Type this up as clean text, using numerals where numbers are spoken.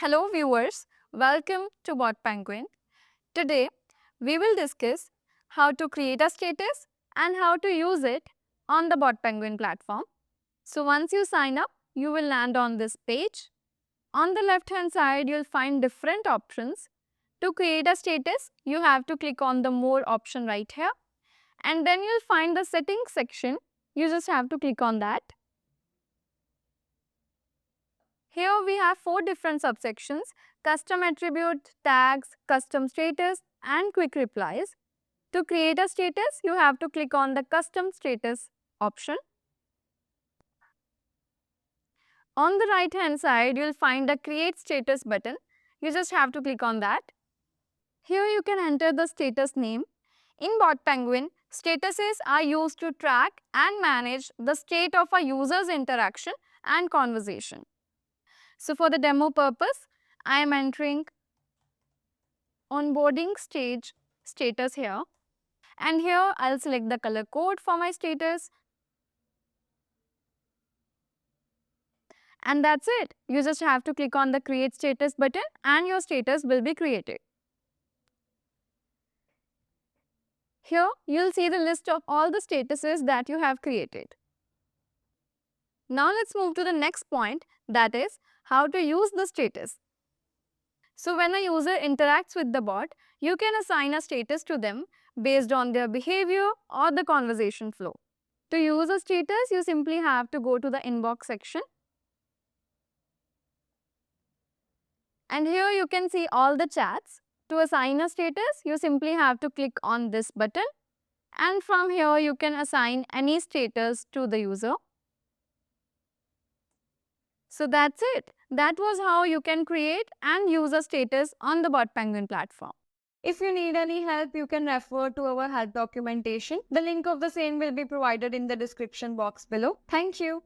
Hello viewers, welcome to BotPenguin. Today we will discuss how to create a status and how to use it on the BotPenguin platform. So once you sign up, you will land on this page. On the left hand side, you'll find different options. To create a status, you have to click on the more option right here, and then you'll find the settings section. You just have to click on that. Here we have 4 different subsections: custom attribute, tags, custom status and quick replies. To create a status, you have to click on the custom status option. On the right hand side, you will find the create status button. You just have to click on that. Here you can enter the status name. In BotPenguin, statuses are used to track and manage the state of a user's interaction and conversation. So for the demo purpose, I am entering onboarding stage status here, and here I'll select the color code for my status, and that's it. You just have to click on the create status button and your status will be created. Here you'll see the list of all the statuses that you have created. Now let's move to the next point, that is how to use the status. So when a user interacts with the bot, you can assign a status to them based on their behavior or the conversation flow. To use a status, you simply have to go to the inbox section. And here you can see all the chats. To assign a status, you simply have to click on this button, and from here you can assign any status to the user. So that's it. That was how you can create and use a status on the BotPenguin platform. If you need any help, you can refer to our help documentation. The link of the same will be provided in the description box below. Thank you.